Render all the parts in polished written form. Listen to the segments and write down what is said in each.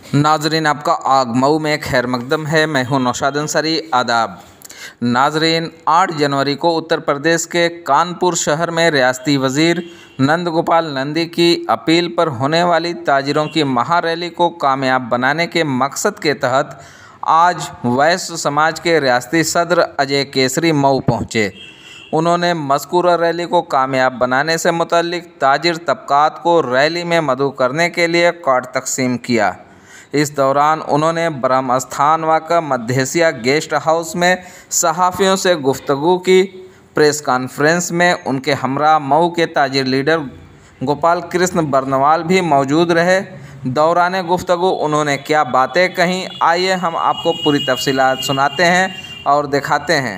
नाजरीन, आपका आगमऊ में खैर मकदम है। मैं हूं नौशाद अंसारी। आदाब नाजरीन, 8 जनवरी को उत्तर प्रदेश के कानपुर शहर में रियासती वजीर नंद गोपाल नंदी की अपील पर होने वाली ताजिरों की महारैली को कामयाब बनाने के मकसद के तहत आज वैश्य समाज के रियासती सदर अजय केसरी मऊ पहुँचे। उन्होंने मज़कूरा रैली को कामयाब बनाने से मुतल्लिक ताजिर तबकात को रैली में मदऊ करने के लिए कार्ड तकसीम किया। इस दौरान उन्होंने ब्रह्म स्थान वाक़ा मध्यसिया गेस्ट हाउस में सहाफ़ियों से गुफ्तगू की। प्रेस कॉन्फ्रेंस में उनके हमरा मऊ के ताजिर लीडर गोपाल कृष्ण बरनवाल भी मौजूद रहे। दौरान गुफ्तगू उन्होंने क्या बातें कहीं, आइए हम आपको पूरी तफसीलात सुनाते हैं और दिखाते हैं।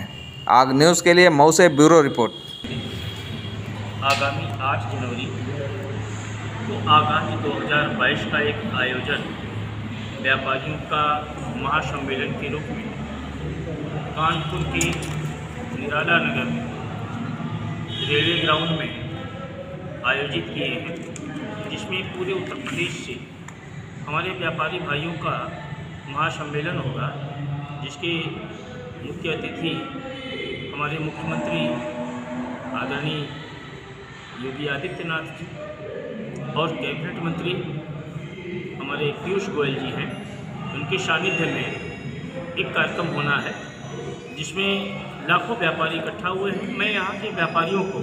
आग न्यूज़ के लिए मऊ से ब्यूरो रिपोर्ट। आगामी 8 जनवरी को आगामी 2022 का एक आयोजन व्यापारियों का महासम्मेलन के रूप में कानपुर के निराला नगर में रेलवे ग्राउंड में आयोजित किए हैं, जिसमें पूरे उत्तर प्रदेश से हमारे व्यापारी भाइयों का महासम्मेलन होगा, जिसके मुख्य अतिथि हमारे मुख्यमंत्री आदरणीय योगी आदित्यनाथ जी और कैबिनेट मंत्री हमारे पीयूष गोयल जी हैं। उनके सानिध्य में एक कार्यक्रम होना है, जिसमें लाखों व्यापारी इकट्ठा हुए हैं। मैं यहाँ के व्यापारियों को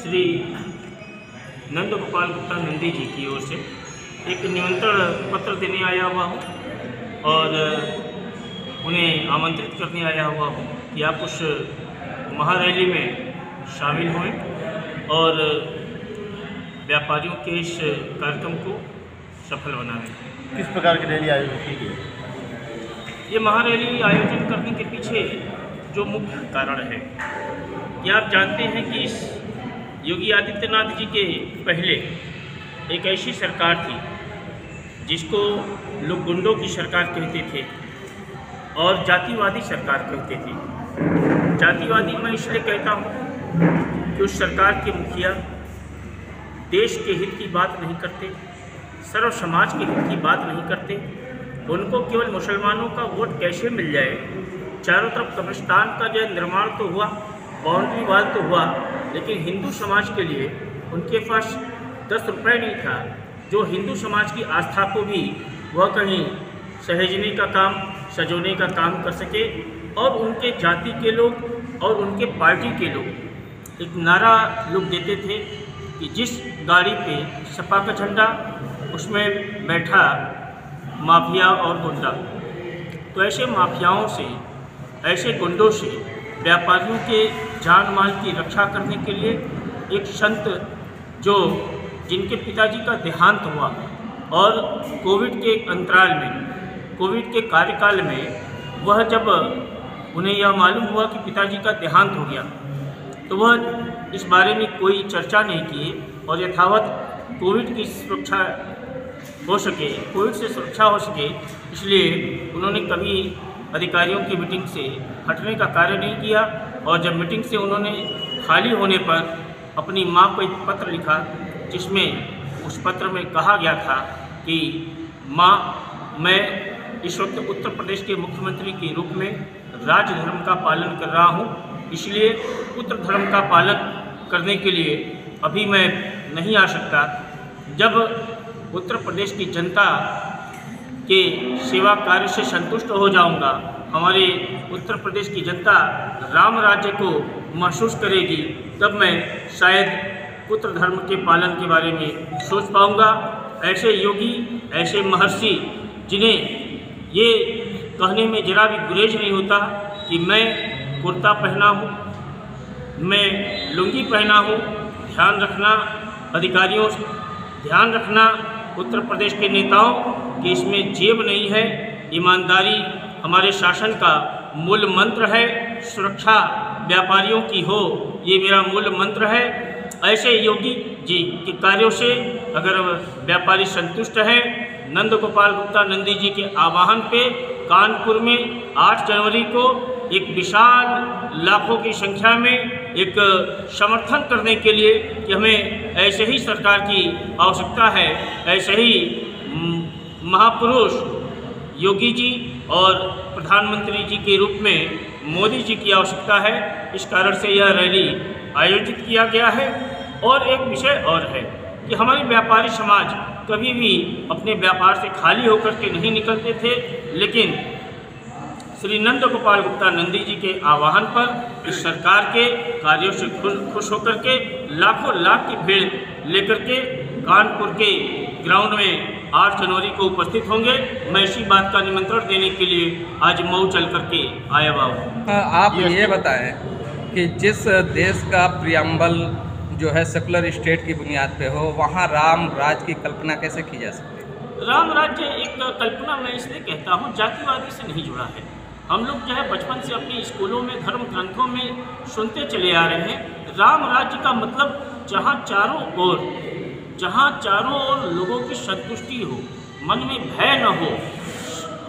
श्री नंद गोपाल गुप्ता नंदी जी की ओर से एक निमंत्रण पत्र देने आया हुआ हूँ और उन्हें आमंत्रित करने आया हुआ हूँ कि आप उस महारैली में शामिल हों और व्यापारियों के इस कार्यक्रम को सफल बनाएं। किस प्रकार की रैली आयोजित की गई? ये महारैली आयोजन करने के पीछे जो मुख्य कारण है कि आप जानते हैं कि इस योगी आदित्यनाथ जी के पहले एक ऐसी सरकार थी जिसको लोग गुंडों की सरकार कहते थे और जातिवादी सरकार कहते थे। जातिवादी मैं इसलिए कहता हूँ कि उस सरकार के मुखिया देश के हित की बात नहीं करते, सर्व समाज के हित की बात नहीं करते। उनको केवल मुसलमानों का वोट कैसे मिल जाए, चारों तरफ कब्रिस्तान का जो निर्माण तो हुआ, बाउंड्री वाल तो हुआ, लेकिन हिंदू समाज के लिए उनके पास 10 रुपये नहीं था जो हिंदू समाज की आस्था को भी वह कहीं सहेजने का काम, सजोने का काम कर सके। और उनके जाति के लोग और उनके पार्टी के लोग एक नारा लोग देते थे कि जिस गाड़ी पे सपा का झंडा उसमें बैठा माफिया और गुंडा। तो ऐसे माफियाओं से, ऐसे गुंडों से व्यापारियों के जान माल की रक्षा करने के लिए एक संत जो जिनके पिताजी का देहांत हुआ और कोविड के अंतराल में, कोविड के कार्यकाल में वह जब उन्हें यह मालूम हुआ कि पिताजी का देहांत हो गया तो वह इस बारे में कोई चर्चा नहीं की और यथावत कोविड की सुरक्षा हो सके, कोविड से सुरक्षा हो सके, इसलिए उन्होंने कभी अधिकारियों की मीटिंग से हटने का कार्य नहीं किया। और जब मीटिंग से उन्होंने खाली होने पर अपनी माँ को एक पत्र लिखा, जिसमें उस पत्र में कहा गया था कि माँ, मैं इस वक्त उत्तर प्रदेश के मुख्यमंत्री के रूप में राज धर्म का पालन कर रहा हूँ, इसलिए पुत्र धर्म का पालन करने के लिए अभी मैं नहीं आ सकता। जब उत्तर प्रदेश की जनता के सेवा कार्य से संतुष्ट हो जाऊंगा, हमारे उत्तर प्रदेश की जनता राम राज्य को महसूस करेगी, तब मैं शायद पुत्र धर्म के पालन के बारे में सोच पाऊंगा। ऐसे योगी, ऐसे महर्षि जिन्हें ये कहने में जरा भी गुरेज नहीं होता कि मैं कुर्ता पहना हूँ, मैं लुंगी पहना हूँ। ध्यान रखना अधिकारियों, ध्यान रखना उत्तर प्रदेश के नेताओं कि इसमें जेब नहीं है। ईमानदारी हमारे शासन का मूल मंत्र है। सुरक्षा व्यापारियों की हो, ये मेरा मूल मंत्र है। ऐसे योगी जी के कार्यों से अगर व्यापारी संतुष्ट हैं, नंद गोपाल गुप्ता नंदी जी के आह्वान पे कानपुर में 8 जनवरी को एक विशाल लाखों की संख्या में एक समर्थन करने के लिए कि हमें ऐसे ही सरकार की आवश्यकता है, ऐसे ही महापुरुष योगी जी और प्रधानमंत्री जी के रूप में मोदी जी की आवश्यकता है। इस कारण से यह रैली आयोजित किया गया है। और एक विषय और है कि हमारे व्यापारी समाज कभी भी अपने व्यापार से खाली होकर के नहीं निकलते थे, लेकिन श्री नंद गोपाल गुप्ता नंदी जी के आह्वान पर इस सरकार के कार्यों से खुश होकर के लाखों लाख की भीड़ लेकर के कानपुर के ग्राउंड में 8 जनवरी को उपस्थित होंगे। मैं इसी बात का निमंत्रण देने के लिए आज मऊ चल करके आया हुआ हूँ। आप ये बताएं कि जिस देश का प्रियम्बल जो है सेकुलर स्टेट की बुनियाद पे हो, वहाँ राम राज की कल्पना कैसे की जा सकती है? राम राज्य एक कल्पना मैं इसलिए कहता हूँ, जातिवादी से नहीं जुड़ा है। हम लोग जो है बचपन से अपने स्कूलों में धर्म ग्रंथों में सुनते चले आ रहे हैं। राम राज्य का मतलब जहाँ चारों ओर लोगों की संतुष्टि हो, मन में भय न हो,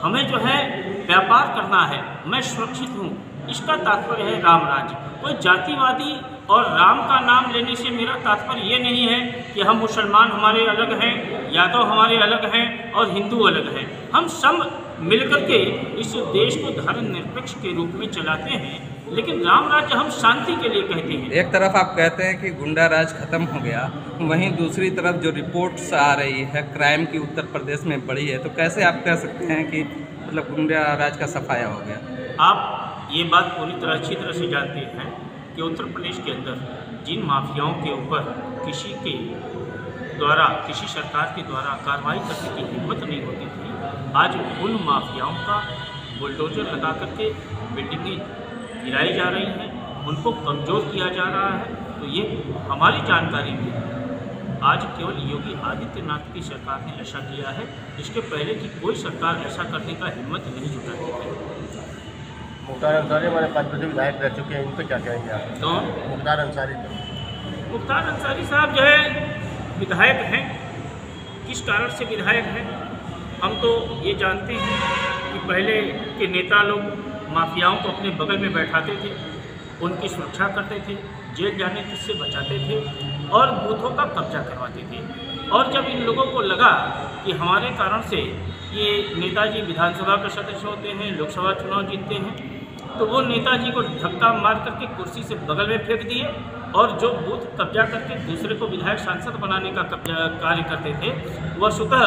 हमें जो है व्यापार करना है, मैं सुरक्षित हूँ, इसका तात्पर्य है राम राज्य। कोई जातिवादी और राम का नाम लेने से मेरा तात्पर्य ये नहीं है कि हम मुसलमान हमारे अलग हैं, यादव हमारे अलग हैं और हिंदू अलग हैं। हम सब मिलकर के इस देश को धर्मनिरपेक्ष के रूप में चलाते हैं, लेकिन राम राज्य हम शांति के लिए कहते हैं। एक तरफ आप कहते हैं कि गुंडा राज खत्म हो गया, वहीं दूसरी तरफ जो रिपोर्ट्स आ रही है क्राइम की उत्तर प्रदेश में बढ़ी है, तो कैसे आप कह सकते हैं कि मतलब गुंडा राज का सफाया हो गया? आप ये बात पूरी तरह अच्छी तरह से जानते हैं कि उत्तर प्रदेश के अंदर जिन माफियाओं के ऊपर किसी सरकार के द्वारा कार्रवाई करने की हिम्मत नहीं होती थी, आज उन माफियाओं का बुलडोजर लगा करके बिल्डिंगें गिराई जा रही हैं, उनको कमज़ोर किया जा रहा है। तो ये हमारी जानकारी में आज केवल योगी आदित्यनाथ की सरकार ने ऐसा किया है, जिसके पहले की कोई सरकार ऐसा करने का हिम्मत नहीं जुटाती थी। मुख्तार अंसारी हमारे 5 बजे विधायक रह चुके हैं, इन पर क्या कहेंगे आप? तो मुख्तार अंसारी साहब जो है विधायक हैं। किस कारण से विधायक हैं हम तो ये जानते हैं कि पहले के नेता लोग माफियाओं को अपने बगल में बैठाते थे, उनकी सुरक्षा करते थे, जेल जाने से बचाते थे और बूथों का कब्जा करवाते थे। और जब इन लोगों को लगा कि हमारे कारण से ये नेताजी विधानसभा के सदस्य होते हैं, लोकसभा चुनाव जीतते हैं, तो वो नेताजी को धक्का मार करके कुर्सी से बगल में फेंक दिए और जो बूथ कब्जा करके दूसरे को विधायक सांसद बनाने का कार्य करते थे, वह स्वतः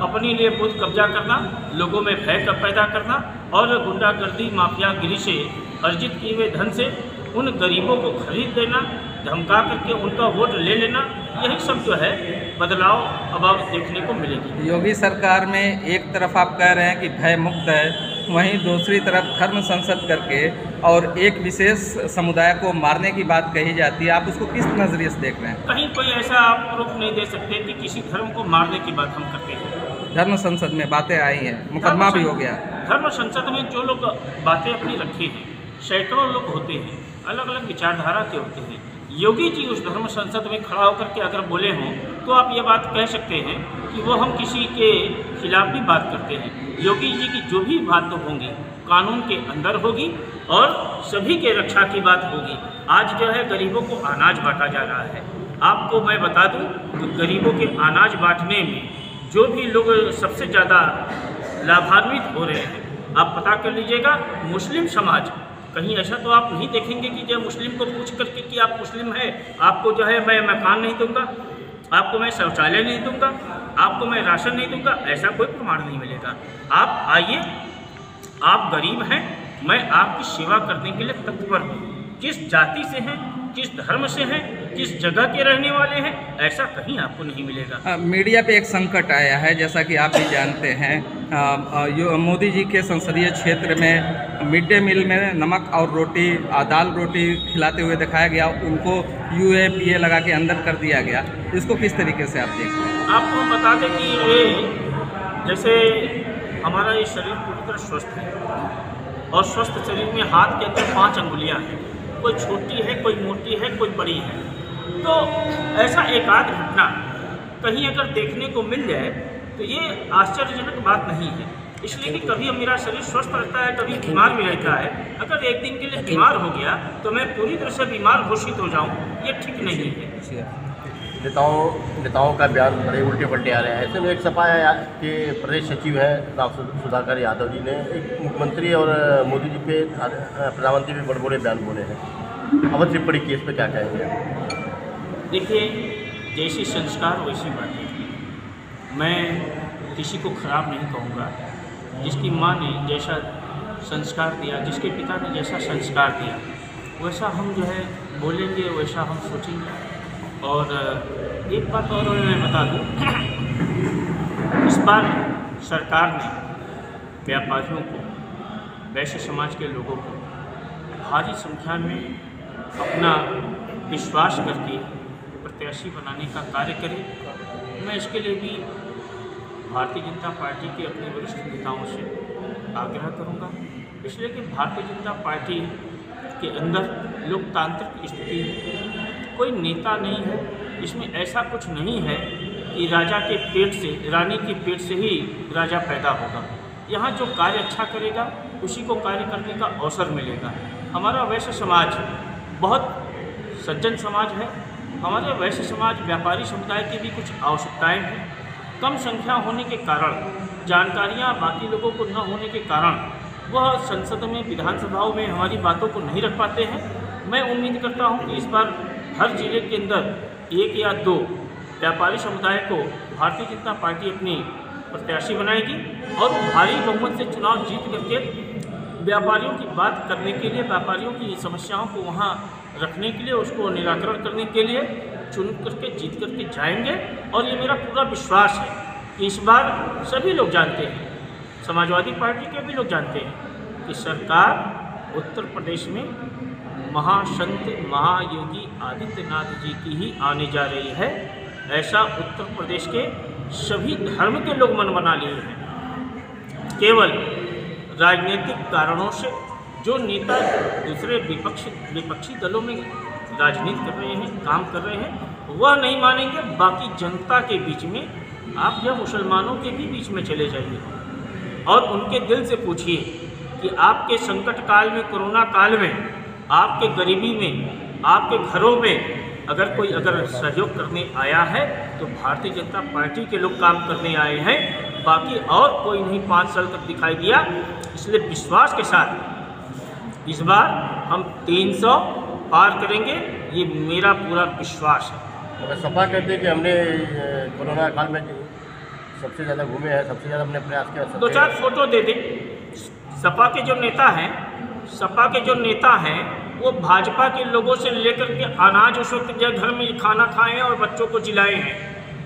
अपने लिए बूथ कब्जा करना, लोगों में भय पैदा करना और गुंडागर्दी माफियागिरी से अर्जित किए हुए धन से उन गरीबों को खरीद देना, धमका करके उनका वोट ले लेना, यही सब जो है बदलाव अब देखने को मिलेगी। योगी सरकार में एक तरफ आप कह रहे हैं कि भय मुक्त है, वहीं दूसरी तरफ धर्म संसद करके और एक विशेष समुदाय को मारने की बात कही जाती है। आप उसको किस नज़रिए से देख रहे हैं? कहीं कोई ऐसा आप प्रूफ नहीं दे सकते कि किसी धर्म को मारने की बात हम करते हैं। धर्म संसद में बातें आई हैं, मुकदमा भी हो गया। धर्म संसद में जो लोग बातें अपनी रखे हैं, सैकड़ों लोग होते हैं, अलग अलग विचारधारा के होते हैं। योगी जी उस धर्म संसद में खड़ा होकर के अगर बोले हों तो आप ये बात कह सकते हैं कि वो हम किसी के खिलाफ भी बात करते हैं। योगी जी की जो भी बात होंगी कानून के अंदर होगी और सभी के रक्षा की बात होगी। आज जो है गरीबों को अनाज बांटा जा रहा है। आपको मैं बता दूं कि गरीबों के अनाज बांटने में जो भी लोग सबसे ज़्यादा लाभान्वित हो रहे हैं, आप पता कर लीजिएगा, मुस्लिम समाज। कहीं ऐसा तो आप नहीं देखेंगे कि जब मुस्लिम को पूछ करके कि आप मुस्लिम हैं, आपको जो है मैं मकान नहीं दूंगा, आपको मैं शौचालय नहीं दूंगा, आपको मैं राशन नहीं दूंगा, ऐसा कोई प्रमाण नहीं मिलेगा। आप आइए, आप गरीब हैं, मैं आपकी सेवा करने के लिए तत्पर हूँ। किस जाति से हैं, किस धर्म से हैं, किस जगह के रहने वाले हैं, ऐसा कहीं आपको नहीं मिलेगा। मीडिया पे एक संकट आया है, जैसा कि आप भी जानते हैं। मोदी जी के संसदीय क्षेत्र में मिड डे मील में नमक और रोटी, दाल रोटी खिलाते हुए दिखाया गया, उनको UAPA लगा के अंदर कर दिया गया। इसको किस तरीके से आप देखते हैं? आपको बता दें कि ये जैसे हमारा ये शरीर पूरी तरह स्वस्थ है और स्वस्थ शरीर में हाथ के अंदर 5 अंगुलियाँ हैं, कोई छोटी है, कोई मोटी है, कोई बड़ी है। तो ऐसा एकाध घटना कहीं अगर देखने को मिल जाए तो ये आश्चर्यजनक बात नहीं है, इसलिए कि कभी मेरा शरीर स्वस्थ रहता है, कभी बीमार भी रहता है। अगर एक दिन के लिए बीमार हो गया तो मैं पूरी तरह से बीमार घोषित हो जाऊं, ये ठीक नहीं है। नेताओं का बयान बड़े उल्टे पलटे आ रहे हैं। ऐसे में एक सपा के प्रदेश सचिव हैं राव सुधाकर यादव जी ने एक मुख्यमंत्री और मोदी जी पे, प्रधानमंत्री पे बड़े बड़े बयान बोले हैं। अवध टिप्पणी केस पे क्या कहेंगे? देखिए, जैसे संस्कार वैसी बातें। मैं किसी को खराब नहीं कहूँगा। जिसकी माँ ने जैसा संस्कार दिया, जिसके पिता ने जैसा संस्कार दिया, वैसा हम जो है बोलेंगे, वैसा हम सोचेंगे। और एक बात और मैं बता दूं, इस बार सरकार ने व्यापारियों को, वैश्य समाज के लोगों को भारी संख्या में अपना विश्वास करके प्रत्याशी बनाने का कार्य करे। मैं इसके लिए भी भारतीय जनता पार्टी के अपने वरिष्ठ नेताओं से आग्रह करूंगा, इसलिए कि भारतीय जनता पार्टी के अंदर लोकतांत्रिक स्थिति है, कोई नेता नहीं है। इसमें ऐसा कुछ नहीं है कि राजा के पेट से, रानी के पेट से ही राजा पैदा होगा। यहाँ जो कार्य अच्छा करेगा उसी को कार्य करने का अवसर मिलेगा। हमारा वैश्य समाज बहुत सज्जन समाज है। हमारे वैश्य समाज व्यापारी समुदाय की भी कुछ आवश्यकताएं हैं। कम संख्या होने के कारण, जानकारियाँ बाकी लोगों को न होने के कारण वह संसद में, विधानसभाओं में हमारी बातों को नहीं रख पाते हैं। मैं उम्मीद करता हूं कि इस बार हर जिले के अंदर 1 या 2 व्यापारी समुदाय को भारतीय जनता पार्टी अपनी प्रत्याशी बनाएगी और भारी बहुमत से चुनाव जीत करके व्यापारियों की बात करने के लिए, व्यापारियों की समस्याओं को वहां रखने के लिए, उसको निराकरण करने के लिए चुन करके जीत करके जाएंगे। और ये मेरा पूरा विश्वास है कि इस बार सभी लोग जानते हैं, समाजवादी पार्टी के भी लोग जानते हैं कि सरकार उत्तर प्रदेश में महासंत महायोगी आदित्यनाथ जी की ही आने जा रही है। ऐसा उत्तर प्रदेश के सभी धर्म के लोग मन बना लिए हैं। केवल राजनीतिक कारणों से जो नेता दूसरे विपक्षी दलों में राजनीति कर रहे हैं, काम कर रहे हैं, वह नहीं मानेंगे। बाकी जनता के बीच में, आप जब मुसलमानों के भी बीच में चले जाइए और उनके दिल से पूछिए कि आपके संकट काल में, कोरोना काल में, आपके गरीबी में, आपके घरों में अगर कोई सहयोग करने आया है तो भारतीय जनता पार्टी के लोग काम करने आए हैं। बाकी और कोई नहीं 5 साल तक दिखाई दिया। इसलिए विश्वास के साथ इस बार हम 300 पार करेंगे, ये मेरा पूरा विश्वास है। अगर सपा कहते हैं कि हमने कोरोना काल में सबसे ज़्यादा घूमे हैं, सबसे ज़्यादा हमने प्रयास किया, 2-4 फोटो दे दें। सपा के जो नेता हैं वो भाजपा के लोगों से लेकर के अनाज उस वक्त घर में खाना खाए हैं और बच्चों को जिलाए हैं।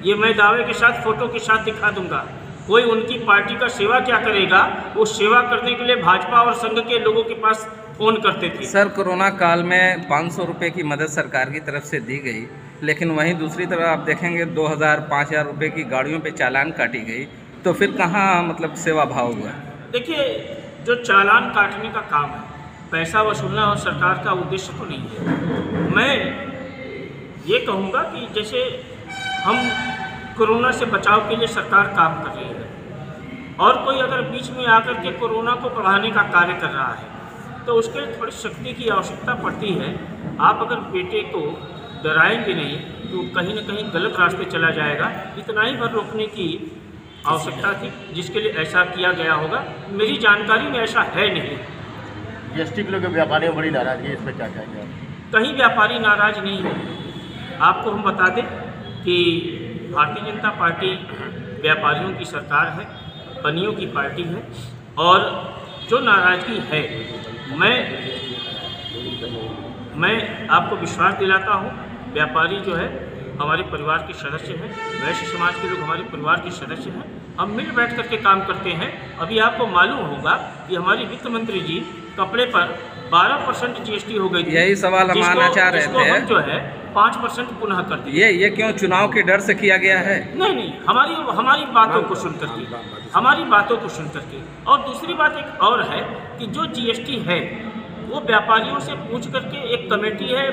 ये मैं दावे के साथ, फोटो के साथ दिखा दूंगा। कोई उनकी पार्टी का सेवा क्या करेगा, वो सेवा करने के लिए भाजपा और संघ के लोगों के पास फ़ोन करते थे। सर, कोरोना काल में 500 रुपये की मदद सरकार की तरफ से दी गई, लेकिन वहीं दूसरी तरफ आप देखेंगे 2000-5000 रुपये की गाड़ियों पे चालान काटी गई, तो फिर कहाँ मतलब सेवा भाव हुआ? देखिए, जो चालान काटने का काम है, पैसा वसूलना और सरकार का उद्देश्य तो नहीं है। मैं ये कहूँगा कि जैसे हम कोरोना से बचाव के लिए सरकार काम कर रही है और कोई अगर बीच में आकर के कोरोना को बढ़ाने का कार्य कर रहा है तो उसके लिए थोड़ी शक्ति की आवश्यकता पड़ती है। आप अगर बेटे को डराएंगे नहीं तो कहीं न कहीं गलत रास्ते चला जाएगा। इतना ही भर रोकने की आवश्यकता थी, जिसके लिए ऐसा किया गया होगा। मेरी जानकारी में ऐसा है नहीं। जीएसटी के लोग व्यापारियों में बड़ी नाराजगी है, इस पर क्या कहेंगे आप? कहीं व्यापारी नाराज नहीं है। आपको हम बता दें कि भारतीय जनता पार्टी व्यापारियों की सरकार है, बनियों की पार्टी है। और जो नाराज़गी है, मैं आपको विश्वास दिलाता हूँ, व्यापारी जो है हमारे परिवार के सदस्य हैं, वैश्य समाज के लोग हमारे परिवार के सदस्य हैं। हम मिल बैठ करके काम करते हैं। अभी आपको मालूम होगा कि हमारी वित्त मंत्री जी कपड़े पर 12% जीएसटी हो गई थी। यही सवाल हम आना चाह रहे थे, हम जो है 5% पुनः कर दिए। ये क्यों चुनाव के डर से किया गया है? नहीं, हमारी बातों को सुन करके। और दूसरी बात एक और है कि जो जीएसटी है वो व्यापारियों से पूछ करके, एक कमेटी है,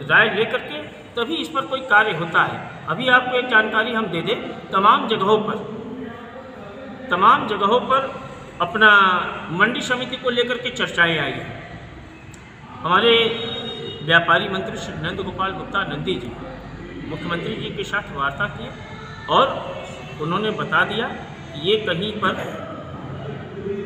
राय ले करके तभी इस पर कोई कार्य होता है। अभी आपको एक जानकारी हम दे दें, तमाम जगहों पर अपना मंडी समिति को लेकर के चर्चाएं आई हैं। हमारे व्यापारी मंत्री श्री नंद गोपाल गुप्ता नंदी जी मुख्यमंत्री जी के साथ वार्ता की और उन्होंने बता दिया कि ये कहीं पर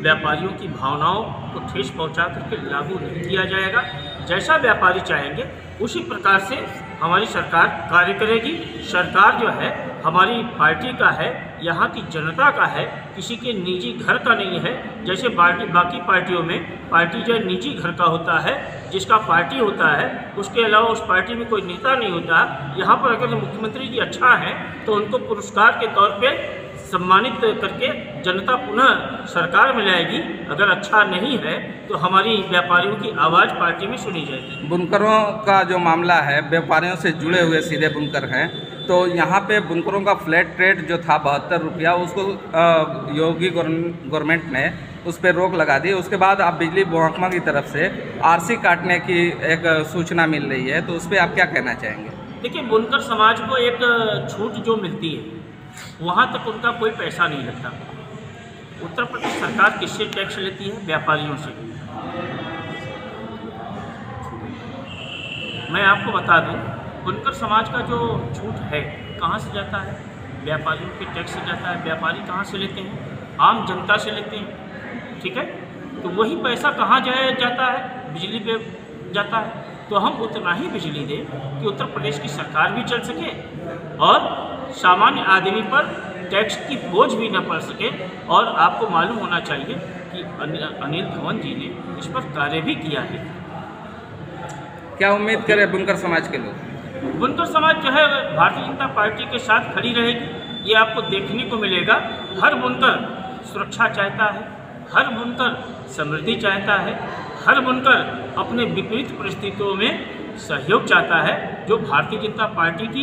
व्यापारियों की भावनाओं को ठेस पहुंचा करके लागू नहीं किया जाएगा। जैसा व्यापारी चाहेंगे उसी प्रकार से हमारी सरकार कार्य करेगी। सरकार जो है हमारी पार्टी का है, यहाँ की जनता का है, किसी के निजी घर का नहीं है। जैसे बाकी पार्टियों में पार्टी जो निजी घर का होता है, जिसका पार्टी होता है, उसके अलावा उस पार्टी में कोई नेता नहीं होता। यहाँ पर अगर मुख्यमंत्री जी अच्छा हैं तो उनको पुरस्कार के तौर पे सम्मानित करके जनता पुनः सरकार में लाएगी। अगर अच्छा नहीं है तो हमारी व्यापारियों की आवाज़ पार्टी में सुनी जाएगी। बुनकरों का जो मामला है, व्यापारियों से जुड़े हुए सीधे बुनकर हैं, तो यहाँ पे बुनकरों का फ्लैट रेट जो था 72 रुपया, उसको योगी गवर्नमेंट ने उस पर रोक लगा दी। उसके बाद अब बिजली महकमा की तरफ से आरसी काटने की एक सूचना मिल रही है, तो उस पर आप क्या कहना चाहेंगे? देखिए, बुनकर समाज को एक छूट जो मिलती है वहाँ तक उनका कोई पैसा नहीं लगता। उत्तर प्रदेश सरकार किससे टैक्स लेती है? व्यापारियों से। मैं आपको बता दूं, बुनकर समाज का जो छूट है कहाँ से जाता है? व्यापारियों के टैक्स से जाता है। व्यापारी कहाँ से लेते हैं? आम जनता से लेते हैं। ठीक है, तो वही पैसा कहाँ जाता है? बिजली पे जाता है। तो हम उतना ही बिजली दें कि उत्तर प्रदेश की सरकार भी चल सके और सामान्य आदमी पर टैक्स की बोझ भी न पड़ सके। और आपको मालूम होना चाहिए कि अनिल धवन जी ने इस पर कार्य भी किया है। क्या उम्मीद करें बुनकर समाज के लोग? बुनकर समाज जो है भारतीय जनता पार्टी के साथ खड़ी रहेगी। ये आपको देखने को मिलेगा। हर बुनकर सुरक्षा चाहता है, हर बुनकर समृद्धि चाहता है, हर बुनकर अपने विपरीत परिस्थितियों में सहयोग चाहता है, जो भारतीय जनता पार्टी की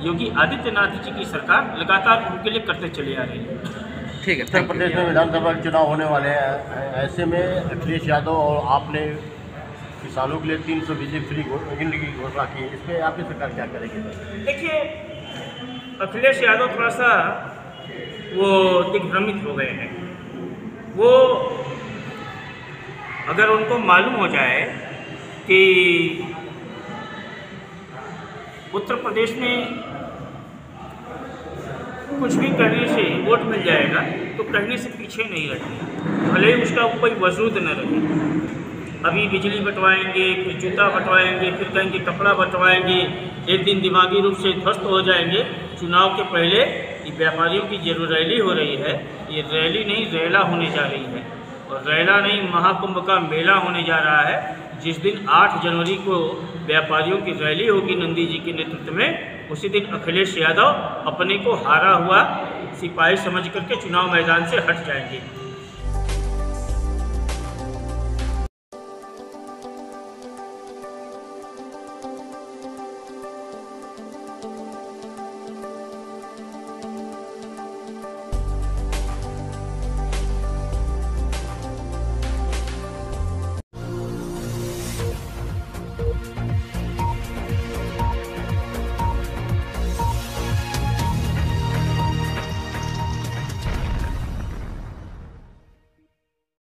योगी आदित्यनाथ जी की सरकार लगातार उनके लिए करते चले आ रही है। ठीक है। उत्तर प्रदेश में विधानसभा के चुनाव होने वाले हैं। ऐसे में अखिलेश यादव और आपने किसानों के लिए 300 बिजली फ्री यूनिट की घोषणा की है, इस पर आपकी सरकार क्या करेगी? देखिए, अखिलेश यादव थोड़ा सा वो दिग्भ्रमित हो गए हैं। वो अगर उनको मालूम हो जाए कि उत्तर प्रदेश में कुछ भी करने से वोट मिल जाएगा तो कहने से पीछे नहीं रहते, भले ही उसका कोई वजूद न रहे। अभी बिजली बंटवाएंगे, फिर जूता बंटवाएंगे, फिर कहेंगे कपड़ा बंटवाएंगे, एक दिन दिमागी रूप से ध्वस्त हो जाएंगे। चुनाव के पहले ये व्यापारियों की जो रैली हो रही है, ये रैली नहीं रैला होने जा रही है। और रैला नहीं, महाकुंभ का मेला होने जा रहा है। जिस दिन 8 जनवरी को व्यापारियों की रैली होगी नंदी जी के नेतृत्व में, उसी दिन अखिलेश यादव अपने को हारा हुआ सिपाही समझ करके चुनाव मैदान से हट जाएंगे।